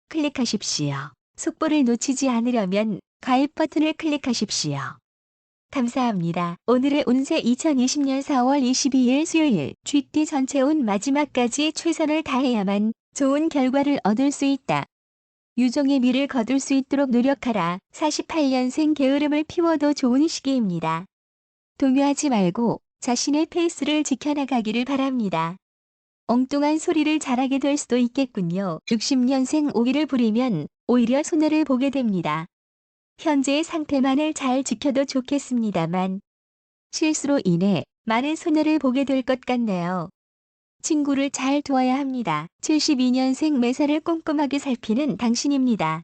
클릭하십시오. 속보를 놓치지 않으려면 가입 버튼을 클릭하십시오. 감사합니다. 오늘의 운세 2020년 4월 22일 수요일 쥐띠 전체 운 마지막까지 최선을 다해야만 좋은 결과를 얻을 수 있다. 유종의 미를 거둘 수 있도록 노력하라. 48년생 게으름을 피워도 좋은 시기입니다. 동요하지 말고 자신의 페이스를 지켜나가기를 바랍니다. 엉뚱한 소리를 잘하게 될 수도 있겠군요. 60년생 오기를 부리면 오히려 손해를 보게 됩니다. 현재의 상태만을 잘 지켜도 좋겠습니다만 실수로 인해 많은 손해를 보게 될 것 같네요. 친구를 잘 도와야 합니다. 72년생 매사를 꼼꼼하게 살피는 당신입니다.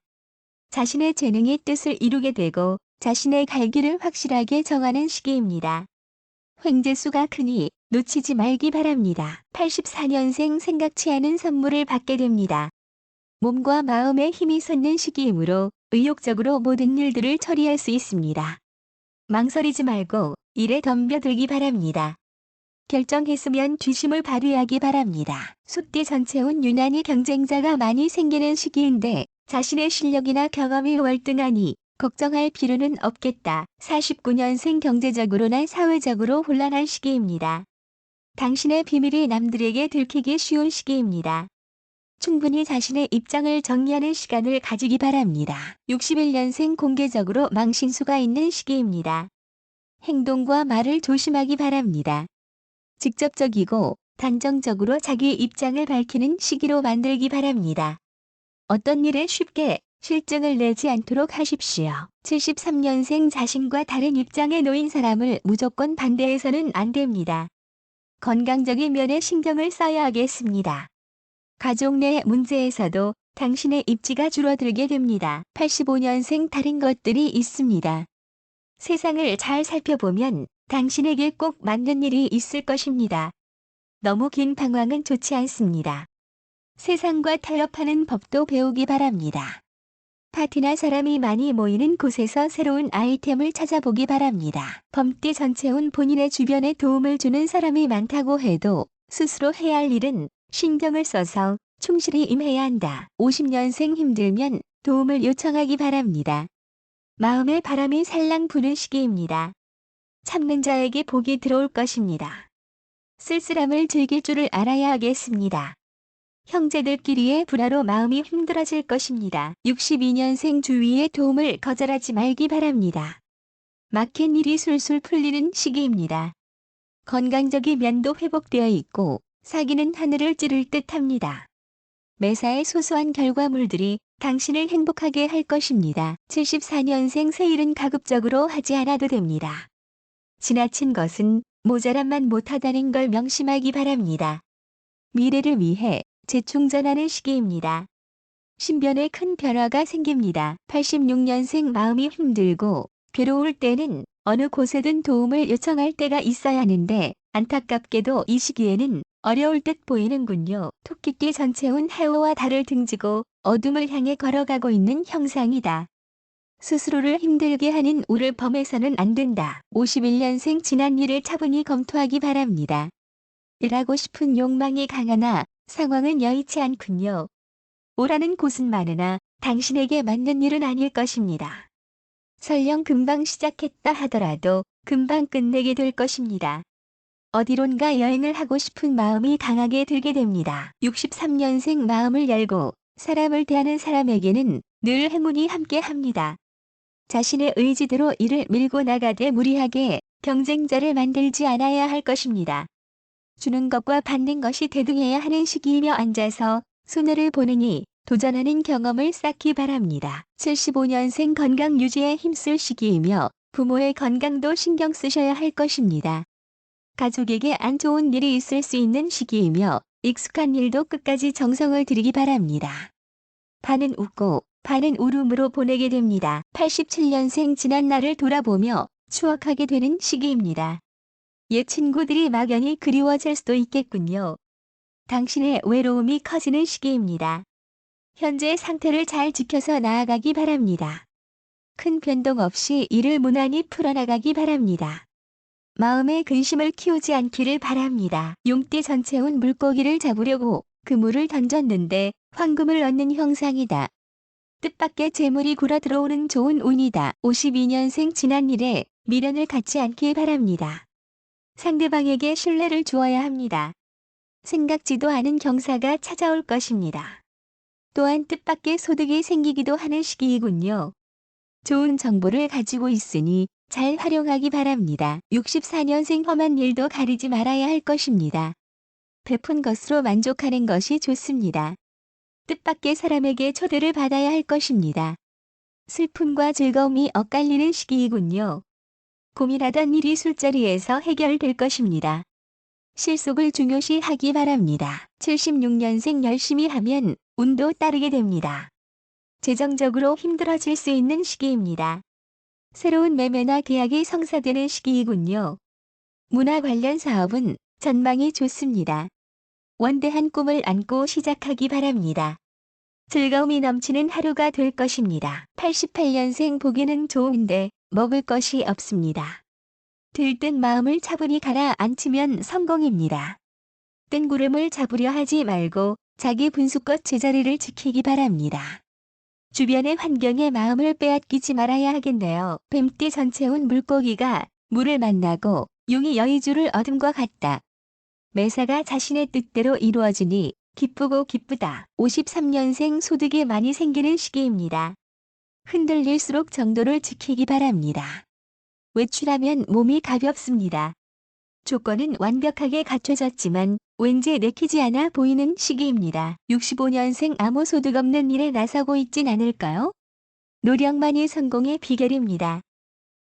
자신의 재능이 뜻을 이루게 되고 자신의 갈 길을 확실하게 정하는 시기입니다. 횡재수가 크니 놓치지 말기 바랍니다. 84년생 생각치 않은 선물을 받게 됩니다. 몸과 마음에 힘이 솟는 시기이므로 의욕적으로 모든 일들을 처리할 수 있습니다. 망설이지 말고 일에 덤벼들기 바랍니다. 결정했으면 뒤심을 발휘하기 바랍니다. 숫띠 전체운 유난히 경쟁자가 많이 생기는 시기인데 자신의 실력이나 경험이 월등하니 걱정할 필요는 없겠다. 49년생 경제적으로나 사회적으로 혼란한 시기입니다. 당신의 비밀이 남들에게 들키기 쉬운 시기입니다. 충분히 자신의 입장을 정리하는 시간을 가지기 바랍니다. 61년생 공개적으로 망신수가 있는 시기입니다. 행동과 말을 조심하기 바랍니다. 직접적이고 단정적으로 자기 입장을 밝히는 시기로 만들기 바랍니다. 어떤 일에 쉽게 실증을 내지 않도록 하십시오. 73년생 자신과 다른 입장에 놓인 사람을 무조건 반대해서는 안 됩니다. 건강적인 면에 신경을 써야 하겠습니다. 가족 내 문제에서도 당신의 입지가 줄어들게 됩니다. 85년생 다른 것들이 있습니다. 세상을 잘 살펴보면 당신에게 꼭 맞는 일이 있을 것입니다. 너무 긴 방황은 좋지 않습니다. 세상과 타협하는 법도 배우기 바랍니다. 파티나 사람이 많이 모이는 곳에서 새로운 아이템을 찾아보기 바랍니다. 범띠 전체운 본인의 주변에 도움을 주는 사람이 많다고 해도 스스로 해야 할 일은 신경을 써서 충실히 임해야 한다. 50년생 힘들면 도움을 요청하기 바랍니다. 마음의 바람이 살랑 부는 시기입니다. 참는 자에게 복이 들어올 것입니다. 쓸쓸함을 즐길 줄을 알아야 하겠습니다. 형제들끼리의 불화로 마음이 힘들어질 것입니다. 62년생 주위의 도움을 거절하지 말기 바랍니다. 막힌 일이 술술 풀리는 시기입니다. 건강적인 면도 회복되어 있고 사기는 하늘을 찌를 듯 합니다. 매사의 소소한 결과물들이 당신을 행복하게 할 것입니다. 74년생 세일은 가급적으로 하지 않아도 됩니다. 지나친 것은 모자람만 못하다는 걸 명심하기 바랍니다. 미래를 위해 재충전하는 시기입니다. 신변에 큰 변화가 생깁니다. 86년생 마음이 힘들고 괴로울 때는 어느 곳에든 도움을 요청할 때가 있어야 하는데 안타깝게도 이 시기에는 어려울 듯 보이는군요. 토끼띠 전체운 해오와 달을 등지고 어둠을 향해 걸어가고 있는 형상이다. 스스로를 힘들게 하는 우를 범해서는 안 된다. 51년생 지난 일을 차분히 검토하기 바랍니다. 일하고 싶은 욕망이 강하나 상황은 여의치 않군요. 오라는 곳은 많으나 당신에게 맞는 일은 아닐 것입니다. 설령 금방 시작했다 하더라도 금방 끝내게 될 것입니다. 어디론가 여행을 하고 싶은 마음이 강하게 들게 됩니다. 63년생 마음을 열고 사람을 대하는 사람에게는 늘 행운이 함께합니다. 자신의 의지대로 일을 밀고 나가되 무리하게 경쟁자를 만들지 않아야 할 것입니다. 주는 것과 받는 것이 대등해야 하는 시기이며 앉아서 손해를 보느니 도전하는 경험을 쌓기 바랍니다. 75년생 건강 유지에 힘쓸 시기이며 부모의 건강도 신경 쓰셔야 할 것입니다. 가족에게 안 좋은 일이 있을 수 있는 시기이며 익숙한 일도 끝까지 정성을 들이기 바랍니다. 반은 웃고 반은 울음으로 보내게 됩니다. 87년생 지난 날을 돌아보며 추억하게 되는 시기입니다. 옛 친구들이 막연히 그리워질 수도 있겠군요. 당신의 외로움이 커지는 시기입니다. 현재 상태를 잘 지켜서 나아가기 바랍니다. 큰 변동 없이 일을 무난히 풀어나가기 바랍니다. 마음의 근심을 키우지 않기를 바랍니다. 용띠 전체운 물고기를 잡으려고 그물을 던졌는데 황금을 얻는 형상이다. 뜻밖의 재물이 굴어 들어오는 좋은 운이다. 52년생 지난 일에 미련을 갖지 않길 바랍니다. 상대방에게 신뢰를 주어야 합니다. 생각지도 않은 경사가 찾아올 것입니다. 또한 뜻밖의 소득이 생기기도 하는 시기이군요. 좋은 정보를 가지고 있으니 잘 활용하기 바랍니다. 64년생 험한 일도 가리지 말아야 할 것입니다. 베푼 것으로 만족하는 것이 좋습니다. 뜻밖의 사람에게 초대를 받아야 할 것입니다. 슬픔과 즐거움이 엇갈리는 시기이군요. 고민하던 일이 술자리에서 해결될 것입니다. 실속을 중요시하기 바랍니다. 76년생 열심히 하면 운도 따르게 됩니다. 재정적으로 힘들어질 수 있는 시기입니다. 새로운 매매나 계약이 성사되는 시기이군요. 문화 관련 사업은 전망이 좋습니다. 원대한 꿈을 안고 시작하기 바랍니다. 즐거움이 넘치는 하루가 될 것입니다. 88년생 보기는 좋은데 먹을 것이 없습니다. 들뜬 마음을 차분히 가라앉히면 성공입니다. 뜬구름을 잡으려 하지 말고 자기 분수껏 제자리를 지키기 바랍니다. 주변의 환경에 마음을 빼앗기지 말아야 하겠네요. 뱀띠 전체운 물고기가 물을 만나고 용이 여의주를 얻음과 같다. 매사가 자신의 뜻대로 이루어지니 기쁘고 기쁘다. 53년생 소득이 많이 생기는 시기입니다. 흔들릴수록 정도를 지키기 바랍니다. 외출하면 몸이 가볍습니다. 조건은 완벽하게 갖춰졌지만 왠지 내키지 않아 보이는 시기입니다. 65년생 아무 소득 없는 일에 나서고 있진 않을까요? 노력만이 성공의 비결입니다.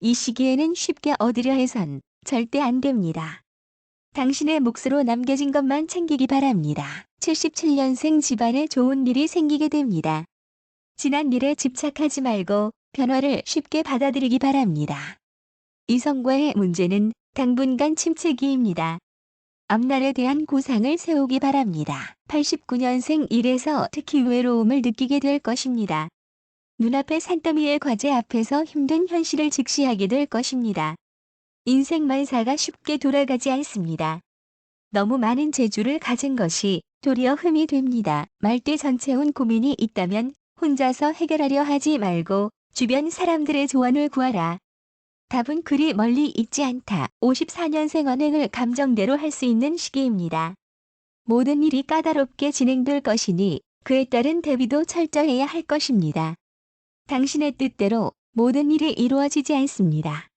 이 시기에는 쉽게 얻으려 해선 절대 안 됩니다. 당신의 몫으로 남겨진 것만 챙기기 바랍니다. 77년생 집안에 좋은 일이 생기게 됩니다. 지난 일에 집착하지 말고 변화를 쉽게 받아들이기 바랍니다. 이성과의 문제는 당분간 침체기입니다. 앞날에 대한 구상을 세우기 바랍니다. 89년생 일에서 특히 외로움을 느끼게 될 것입니다. 눈앞의 산더미의 과제 앞에서 힘든 현실을 직시하게 될 것입니다. 인생 만사가 쉽게 돌아가지 않습니다. 너무 많은 재주를 가진 것이 도리어 흠이 됩니다. 말띠 전체운 고민이 있다면 혼자서 해결하려 하지 말고 주변 사람들의 조언을 구하라. 답은 그리 멀리 있지 않다. 54년생 언행을 감정대로 할 수 있는 시기입니다. 모든 일이 까다롭게 진행될 것이니 그에 따른 대비도 철저해야 할 것입니다. 당신의 뜻대로 모든 일이 이루어지지 않습니다.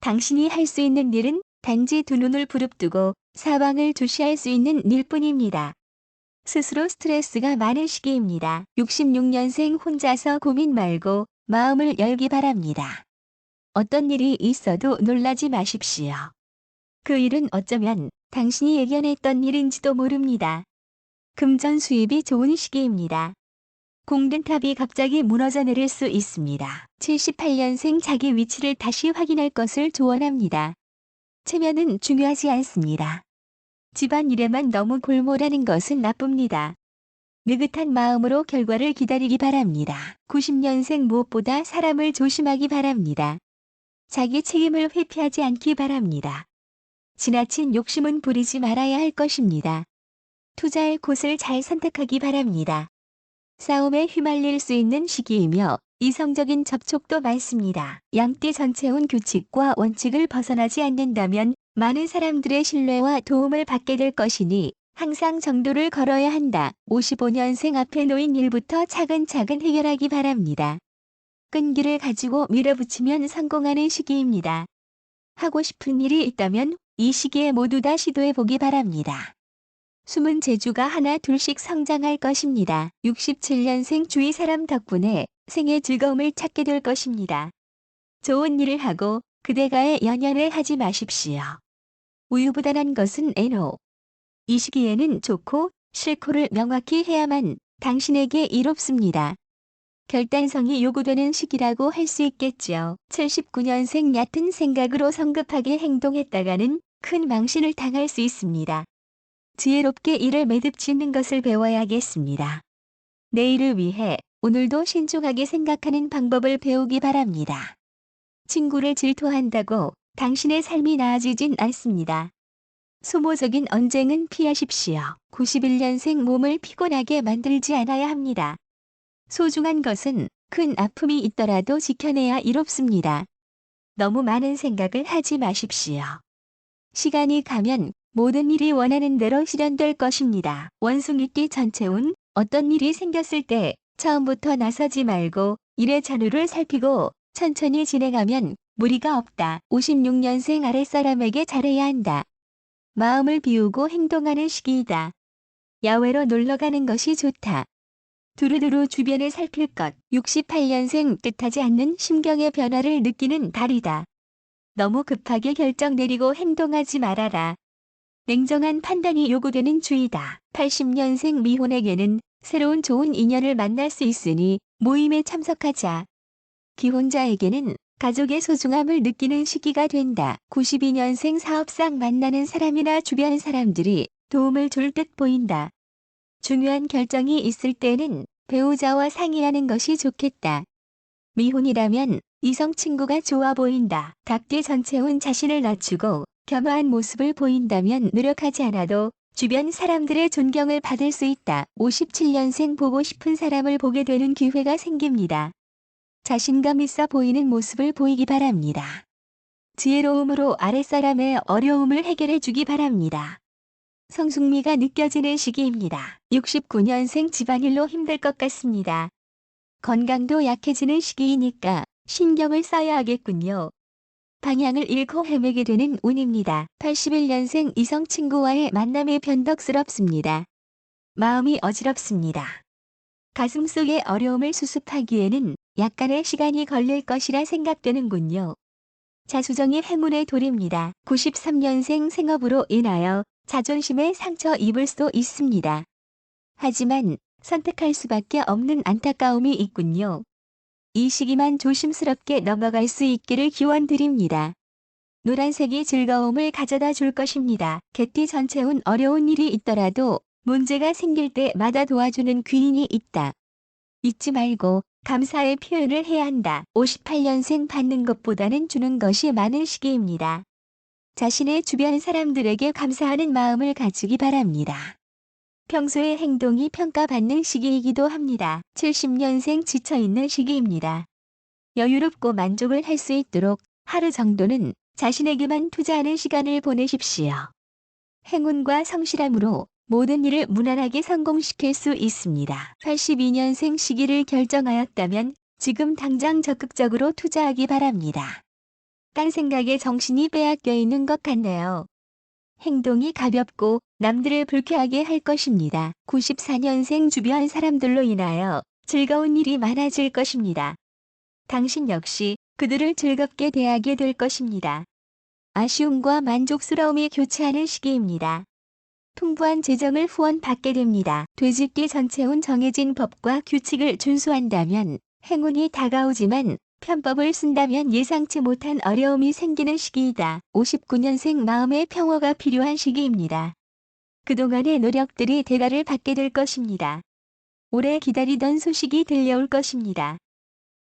당신이 할 수 있는 일은 단지 두 눈을 부릅뜨고 사방을 주시할 수 있는 일뿐입니다. 스스로 스트레스가 많은 시기입니다. 66년생 혼자서 고민 말고 마음을 열기 바랍니다. 어떤 일이 있어도 놀라지 마십시오. 그 일은 어쩌면 당신이 예견했던 일인지도 모릅니다. 금전 수입이 좋은 시기입니다. 공든탑이 갑자기 무너져 내릴 수 있습니다. 78년생 자기 위치를 다시 확인할 것을 조언합니다. 체면은 중요하지 않습니다. 집안일에만 너무 골몰하는 것은 나쁩니다. 느긋한 마음으로 결과를 기다리기 바랍니다. 90년생 무엇보다 사람을 조심하기 바랍니다. 자기 책임을 회피하지 않기 바랍니다. 지나친 욕심은 부리지 말아야 할 것입니다. 투자할 곳을 잘 선택하기 바랍니다. 싸움에 휘말릴 수 있는 시기이며 이성적인 접촉도 많습니다. 양띠 전체운 규칙과 원칙을 벗어나지 않는다면 많은 사람들의 신뢰와 도움을 받게 될 것이니 항상 정도를 걸어야 한다. 55년생 앞에 놓인 일부터 차근차근 해결하기 바랍니다. 끈기를 가지고 밀어붙이면 성공하는 시기입니다. 하고 싶은 일이 있다면 이 시기에 모두 다 시도해보기 바랍니다. 숨은 재주가 하나 둘씩 성장할 것입니다. 67년생 주위 사람 덕분에 생의 즐거움을 찾게 될 것입니다. 좋은 일을 하고 그대가의 연연을 하지 마십시오. 우유부단한 것은 애노. 이 시기에는 좋고 싫고를 명확히 해야만 당신에게 이롭습니다. 결단성이 요구되는 시기라고 할 수 있겠지요. 79년생 얕은 생각으로 성급하게 행동했다가는 큰 망신을 당할 수 있습니다. 지혜롭게 일을 매듭 짓는 것을 배워야겠습니다. 내일을 위해 오늘도 신중하게 생각하는 방법을 배우기 바랍니다. 친구를 질투한다고 당신의 삶이 나아지진 않습니다. 소모적인 언쟁은 피하십시오. 91년생 몸을 피곤하게 만들지 않아야 합니다. 소중한 것은 큰 아픔이 있더라도 지켜내야 이롭습니다. 너무 많은 생각을 하지 마십시오. 시간이 가면 모든 일이 원하는 대로 실현될 것입니다. 원숭이띠 전체운, 어떤 일이 생겼을 때 처음부터 나서지 말고 일의 전후를 살피고 천천히 진행하면 무리가 없다. 56년생 아랫사람에게 잘해야 한다. 마음을 비우고 행동하는 시기이다. 야외로 놀러가는 것이 좋다. 두루두루 주변을 살필 것. 68년생 뜻하지 않는 심경의 변화를 느끼는 달이다. 너무 급하게 결정 내리고 행동하지 말아라. 냉정한 판단이 요구되는 주의다. 80년생 미혼에게는 새로운 좋은 인연을 만날 수 있으니 모임에 참석하자. 기혼자에게는 가족의 소중함을 느끼는 시기가 된다. 92년생 사업상 만나는 사람이나 주변 사람들이 도움을 줄 듯 보인다. 중요한 결정이 있을 때는 배우자와 상의하는 것이 좋겠다. 미혼이라면 이성 친구가 좋아 보인다. 닭띠 전체운 자신을 낮추고 겸허한 모습을 보인다면 노력하지 않아도 주변 사람들의 존경을 받을 수 있다. 57년생 보고 싶은 사람을 보게 되는 기회가 생깁니다. 자신감 있어 보이는 모습을 보이기 바랍니다. 지혜로움으로 아랫사람의 어려움을 해결해 주기 바랍니다. 성숙미가 느껴지는 시기입니다. 69년생 집안일로 힘들 것 같습니다. 건강도 약해지는 시기이니까 신경을 써야 하겠군요. 방향을 잃고 헤매게 되는 운입니다. 81년생 이성 친구와의 만남이 변덕스럽습니다. 마음이 어지럽습니다. 가슴속의 어려움을 수습하기에는 약간의 시간이 걸릴 것이라 생각되는군요. 자수정이 행운의 돌입니다. 93년생 생업으로 인하여 자존심에 상처 입을 수도 있습니다. 하지만 선택할 수밖에 없는 안타까움이 있군요. 이 시기만 조심스럽게 넘어갈 수 있기를 기원드립니다. 노란색이 즐거움을 가져다 줄 것입니다. 개띠 전체운 어려운 일이 있더라도 문제가 생길 때마다 도와주는 귀인이 있다. 잊지 말고 감사의 표현을 해야 한다. 58년생 받는 것보다는 주는 것이 많은 시기입니다. 자신의 주변 사람들에게 감사하는 마음을 가지기 바랍니다. 평소의 행동이 평가받는 시기이기도 합니다. 70년생 지쳐있는 시기입니다. 여유롭고 만족을 할 수 있도록 하루 정도는 자신에게만 투자하는 시간을 보내십시오. 행운과 성실함으로 모든 일을 무난하게 성공시킬 수 있습니다. 82년생 시기를 결정하였다면 지금 당장 적극적으로 투자하기 바랍니다. 딴 생각에 정신이 빼앗겨 있는 것 같네요. 행동이 가볍고 남들을 불쾌하게 할 것입니다. 94년생 주변 사람들로 인하여 즐거운 일이 많아질 것입니다. 당신 역시 그들을 즐겁게 대하게 될 것입니다. 아쉬움과 만족스러움이 교차하는 시기입니다. 풍부한 재정을 후원받게 됩니다. 돼지띠 전체운 정해진 법과 규칙을 준수한다면 행운이 다가오지만 편법을 쓴다면 예상치 못한 어려움이 생기는 시기이다. 59년생 마음의 평화가 필요한 시기입니다. 그동안의 노력들이 대가를 받게 될 것입니다. 오래 기다리던 소식이 들려올 것입니다.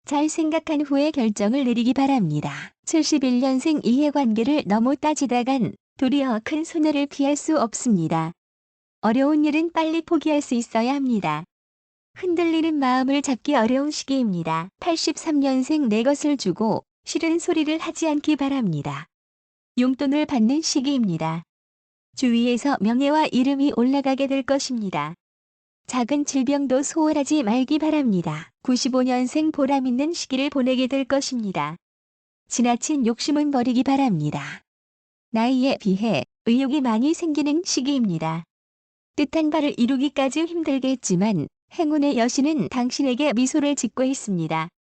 잘 생각한 후에 결정을 내리기 바랍니다. 71년생 이해관계를 너무 따지다간 도리어 큰 손해를 피할 수 없습니다. 어려운 일은 빨리 포기할 수 있어야 합니다. 흔들리는 마음을 잡기 어려운 시기입니다. 83년생 내 것을 주고 싫은 소리를 하지 않기 바랍니다. 용돈을 받는 시기입니다. 주위에서 명예와 이름이 올라가게 될 것입니다. 작은 질병도 소홀하지 말기 바랍니다. 95년생 보람 있는 시기를 보내게 될 것입니다. 지나친 욕심은 버리기 바랍니다. 나이에 비해 의욕이 많이 생기는 시기입니다. 뜻한 바를 이루기까지 힘들겠지만 행운의 여신은 당신에게 미소를 짓고 있습니다.